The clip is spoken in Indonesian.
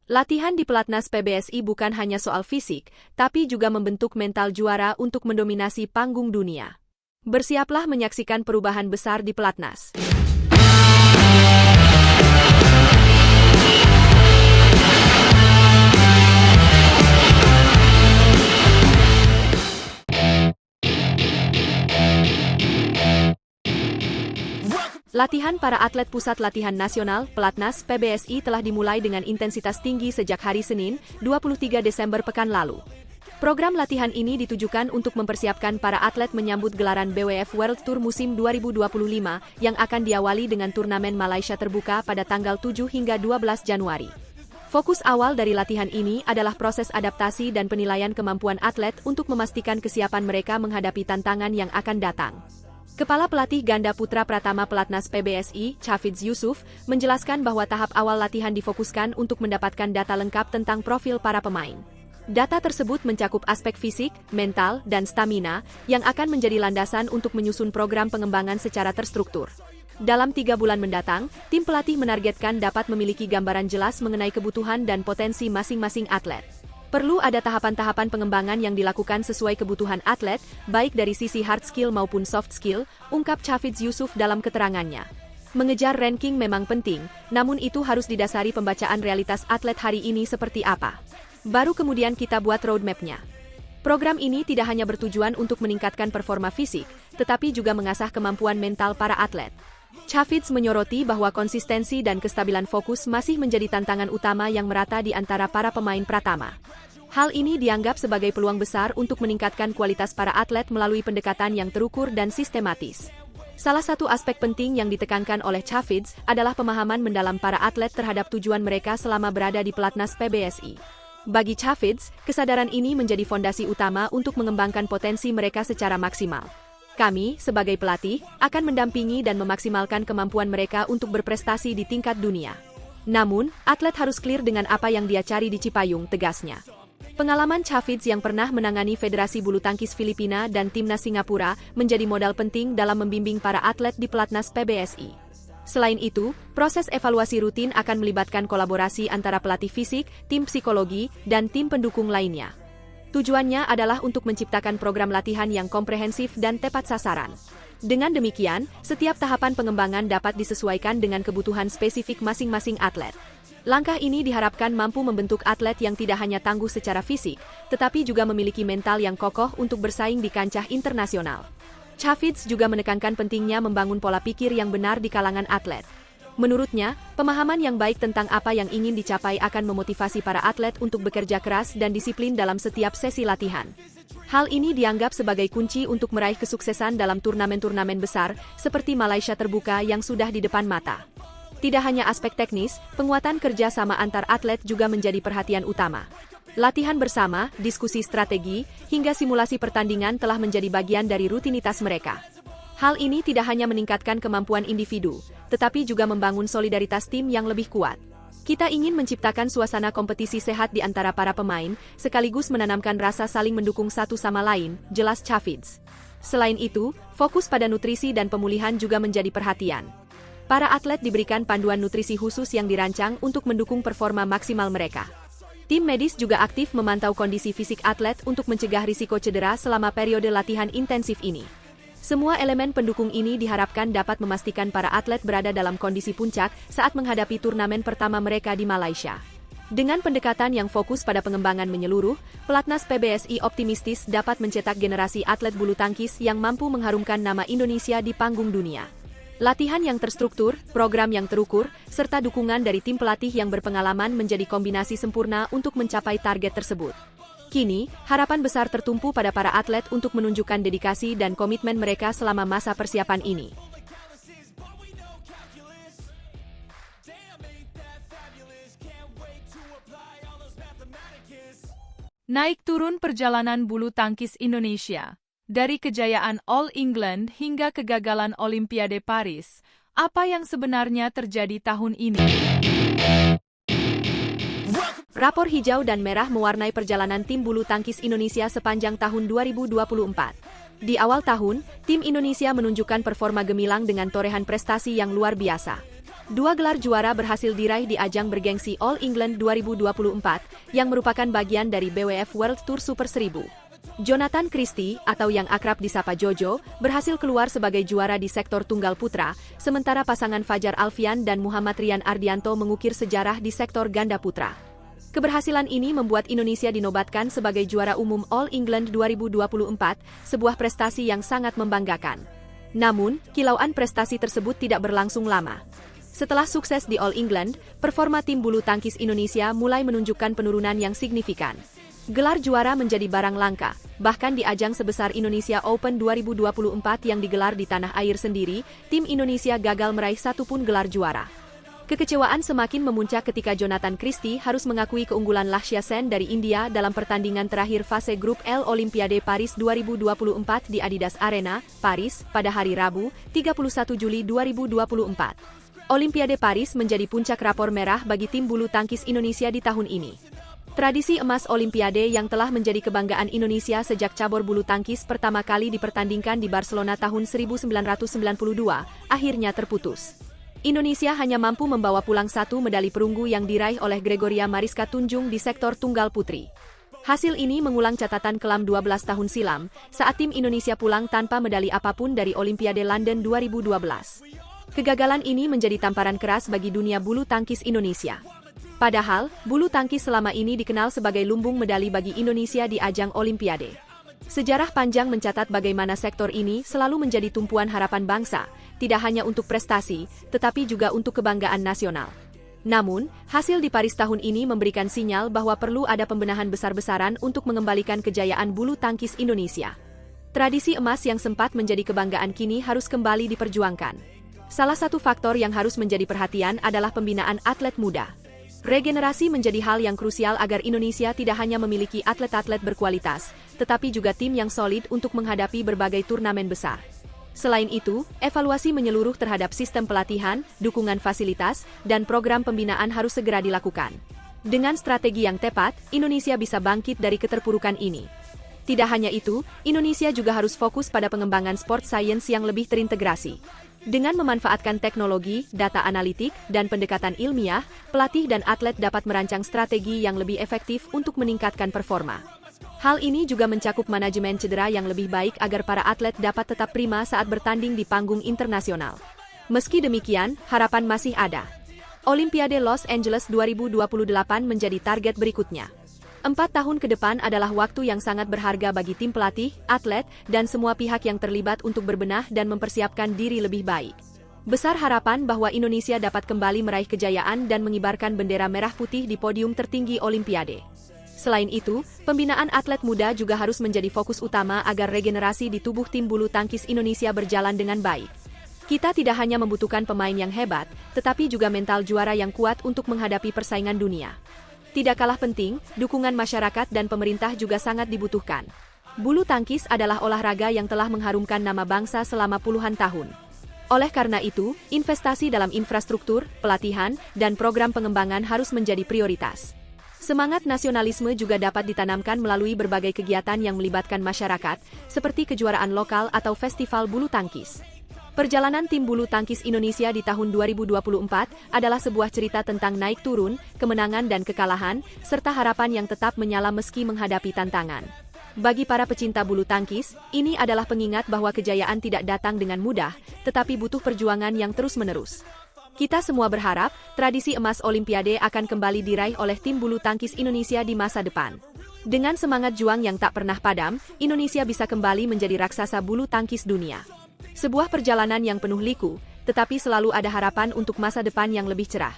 Latihan di Pelatnas PBSI bukan hanya soal fisik, tapi juga membentuk mental juara untuk mendominasi panggung dunia. Bersiaplah menyaksikan perubahan besar di Pelatnas. Latihan para atlet Pusat Latihan Nasional, Pelatnas, PBSI telah dimulai dengan intensitas tinggi sejak hari Senin, 23 Desember pekan lalu. Program latihan ini ditujukan untuk mempersiapkan para atlet menyambut gelaran BWF World Tour musim 2025 yang akan diawali dengan turnamen Malaysia terbuka pada tanggal 7 hingga 12 Januari. Fokus awal dari latihan ini adalah proses adaptasi dan penilaian kemampuan atlet untuk memastikan kesiapan mereka menghadapi tantangan yang akan datang. Kepala Pelatih Ganda Putra Pratama Pelatnas PBSI, Chafiz Yusuf, menjelaskan bahwa tahap awal latihan difokuskan untuk mendapatkan data lengkap tentang profil para pemain. Data tersebut mencakup aspek fisik, mental, dan stamina, yang akan menjadi landasan untuk menyusun program pengembangan secara terstruktur. Dalam 3 bulan mendatang, tim pelatih menargetkan dapat memiliki gambaran jelas mengenai kebutuhan dan potensi masing-masing atlet. Perlu ada tahapan-tahapan pengembangan yang dilakukan sesuai kebutuhan atlet, baik dari sisi hard skill maupun soft skill, ungkap Chafiz Yusuf dalam keterangannya. Mengejar ranking memang penting, namun itu harus didasari pembacaan realitas atlet hari ini seperti apa. Baru kemudian kita buat roadmap-nya. Program ini tidak hanya bertujuan untuk meningkatkan performa fisik, tetapi juga mengasah kemampuan mental para atlet. Chafiz menyoroti bahwa konsistensi dan kestabilan fokus masih menjadi tantangan utama yang merata di antara para pemain Pratama. Hal ini dianggap sebagai peluang besar untuk meningkatkan kualitas para atlet melalui pendekatan yang terukur dan sistematis. Salah satu aspek penting yang ditekankan oleh Chafiz adalah pemahaman mendalam para atlet terhadap tujuan mereka selama berada di Pelatnas PBSI. Bagi Chafiz, kesadaran ini menjadi fondasi utama untuk mengembangkan potensi mereka secara maksimal. Kami, sebagai pelatih, akan mendampingi dan memaksimalkan kemampuan mereka untuk berprestasi di tingkat dunia. Namun, atlet harus clear dengan apa yang dia cari di Cipayung, tegasnya. Pengalaman Chafiz yang pernah menangani Federasi Bulu Tangkis Filipina dan Timnas Singapura menjadi modal penting dalam membimbing para atlet di Pelatnas PBSI. Selain itu, proses evaluasi rutin akan melibatkan kolaborasi antara pelatih fisik, tim psikologi, dan tim pendukung lainnya. Tujuannya adalah untuk menciptakan program latihan yang komprehensif dan tepat sasaran. Dengan demikian, setiap tahapan pengembangan dapat disesuaikan dengan kebutuhan spesifik masing-masing atlet. Langkah ini diharapkan mampu membentuk atlet yang tidak hanya tangguh secara fisik, tetapi juga memiliki mental yang kokoh untuk bersaing di kancah internasional. Chafiz juga menekankan pentingnya membangun pola pikir yang benar di kalangan atlet. Menurutnya, pemahaman yang baik tentang apa yang ingin dicapai akan memotivasi para atlet untuk bekerja keras dan disiplin dalam setiap sesi latihan. Hal ini dianggap sebagai kunci untuk meraih kesuksesan dalam turnamen-turnamen besar, seperti Malaysia Terbuka yang sudah di depan mata. Tidak hanya aspek teknis, penguatan kerja sama antar atlet juga menjadi perhatian utama. Latihan bersama, diskusi strategi, hingga simulasi pertandingan telah menjadi bagian dari rutinitas mereka. Hal ini tidak hanya meningkatkan kemampuan individu, tetapi juga membangun solidaritas tim yang lebih kuat. Kita ingin menciptakan suasana kompetisi sehat di antara para pemain, sekaligus menanamkan rasa saling mendukung satu sama lain, jelas Chafiz. Selain itu, fokus pada nutrisi dan pemulihan juga menjadi perhatian. Para atlet diberikan panduan nutrisi khusus yang dirancang untuk mendukung performa maksimal mereka. Tim medis juga aktif memantau kondisi fisik atlet untuk mencegah risiko cedera selama periode latihan intensif ini. Semua elemen pendukung ini diharapkan dapat memastikan para atlet berada dalam kondisi puncak saat menghadapi turnamen pertama mereka di Malaysia. Dengan pendekatan yang fokus pada pengembangan menyeluruh, Pelatnas PBSI optimistis dapat mencetak generasi atlet bulu tangkis yang mampu mengharumkan nama Indonesia di panggung dunia. Latihan yang terstruktur, program yang terukur, serta dukungan dari tim pelatih yang berpengalaman menjadi kombinasi sempurna untuk mencapai target tersebut. Kini, harapan besar tertumpu pada para atlet untuk menunjukkan dedikasi dan komitmen mereka selama masa persiapan ini. Naik turun perjalanan bulu tangkis Indonesia. Dari kejayaan All England hingga kegagalan Olimpiade Paris, apa yang sebenarnya terjadi tahun ini? Rapor hijau dan merah mewarnai perjalanan tim bulu tangkis Indonesia sepanjang tahun 2024. Di awal tahun, tim Indonesia menunjukkan performa gemilang dengan torehan prestasi yang luar biasa. 2 gelar juara berhasil diraih di ajang bergengsi All England 2024, yang merupakan bagian dari BWF World Tour Super 1000. Jonathan Christie, atau yang akrab disapa Jojo, berhasil keluar sebagai juara di sektor tunggal putra, sementara pasangan Fajar Alfian dan Muhammad Rian Ardianto mengukir sejarah di sektor ganda putra. Keberhasilan ini membuat Indonesia dinobatkan sebagai juara umum All England 2024, sebuah prestasi yang sangat membanggakan. Namun, kilauan prestasi tersebut tidak berlangsung lama. Setelah sukses di All England, performa tim bulu tangkis Indonesia mulai menunjukkan penurunan yang signifikan. Gelar juara menjadi barang langka, bahkan di ajang sebesar Indonesia Open 2024 yang digelar di tanah air sendiri, tim Indonesia gagal meraih satu pun gelar juara. Kekecewaan semakin memuncak ketika Jonathan Christie harus mengakui keunggulan Lakshya Sen dari India dalam pertandingan terakhir fase grup L Olimpiade Paris 2024 di Adidas Arena, Paris, pada hari Rabu, 31 Juli 2024. Olimpiade Paris menjadi puncak rapor merah bagi tim bulu tangkis Indonesia di tahun ini. Tradisi emas Olimpiade yang telah menjadi kebanggaan Indonesia sejak cabur bulu tangkis pertama kali dipertandingkan di Barcelona tahun 1992, akhirnya terputus. Indonesia hanya mampu membawa pulang satu medali perunggu yang diraih oleh Gregoria Mariska Tunjung di sektor tunggal putri. Hasil ini mengulang catatan kelam 12 tahun silam, saat tim Indonesia pulang tanpa medali apapun dari Olimpiade London 2012. Kegagalan ini menjadi tamparan keras bagi dunia bulu tangkis Indonesia. Padahal, bulu tangkis selama ini dikenal sebagai lumbung medali bagi Indonesia di ajang Olimpiade. Sejarah panjang mencatat bagaimana sektor ini selalu menjadi tumpuan harapan bangsa, tidak hanya untuk prestasi, tetapi juga untuk kebanggaan nasional. Namun, hasil di Paris tahun ini memberikan sinyal bahwa perlu ada pembenahan besar-besaran untuk mengembalikan kejayaan bulu tangkis Indonesia. Tradisi emas yang sempat menjadi kebanggaan kini harus kembali diperjuangkan. Salah satu faktor yang harus menjadi perhatian adalah pembinaan atlet muda. Regenerasi menjadi hal yang krusial agar Indonesia tidak hanya memiliki atlet-atlet berkualitas, tetapi juga tim yang solid untuk menghadapi berbagai turnamen besar. Selain itu, evaluasi menyeluruh terhadap sistem pelatihan, dukungan fasilitas, dan program pembinaan harus segera dilakukan. Dengan strategi yang tepat, Indonesia bisa bangkit dari keterpurukan ini. Tidak hanya itu, Indonesia juga harus fokus pada pengembangan sport science yang lebih terintegrasi. Dengan memanfaatkan teknologi, data analitik, dan pendekatan ilmiah, pelatih dan atlet dapat merancang strategi yang lebih efektif untuk meningkatkan performa. Hal ini juga mencakup manajemen cedera yang lebih baik agar para atlet dapat tetap prima saat bertanding di panggung internasional. Meski demikian, harapan masih ada. Olimpiade Los Angeles 2028 menjadi target berikutnya. 4 tahun ke depan adalah waktu yang sangat berharga bagi tim pelatih, atlet, dan semua pihak yang terlibat untuk berbenah dan mempersiapkan diri lebih baik. Besar harapan bahwa Indonesia dapat kembali meraih kejayaan dan mengibarkan bendera merah putih di podium tertinggi Olimpiade. Selain itu, pembinaan atlet muda juga harus menjadi fokus utama agar regenerasi di tubuh tim bulu tangkis Indonesia berjalan dengan baik. Kita tidak hanya membutuhkan pemain yang hebat, tetapi juga mental juara yang kuat untuk menghadapi persaingan dunia. Tidak kalah penting, dukungan masyarakat dan pemerintah juga sangat dibutuhkan. Bulu tangkis adalah olahraga yang telah mengharumkan nama bangsa selama puluhan tahun. Oleh karena itu, investasi dalam infrastruktur, pelatihan, dan program pengembangan harus menjadi prioritas. Semangat nasionalisme juga dapat ditanamkan melalui berbagai kegiatan yang melibatkan masyarakat, seperti kejuaraan lokal atau festival bulu tangkis. Perjalanan tim bulu tangkis Indonesia di tahun 2024 adalah sebuah cerita tentang naik turun, kemenangan dan kekalahan, serta harapan yang tetap menyala meski menghadapi tantangan. Bagi para pecinta bulu tangkis, ini adalah pengingat bahwa kejayaan tidak datang dengan mudah, tetapi butuh perjuangan yang terus-menerus. Kita semua berharap, tradisi emas Olimpiade akan kembali diraih oleh tim bulu tangkis Indonesia di masa depan. Dengan semangat juang yang tak pernah padam, Indonesia bisa kembali menjadi raksasa bulu tangkis dunia. Sebuah perjalanan yang penuh liku, tetapi selalu ada harapan untuk masa depan yang lebih cerah.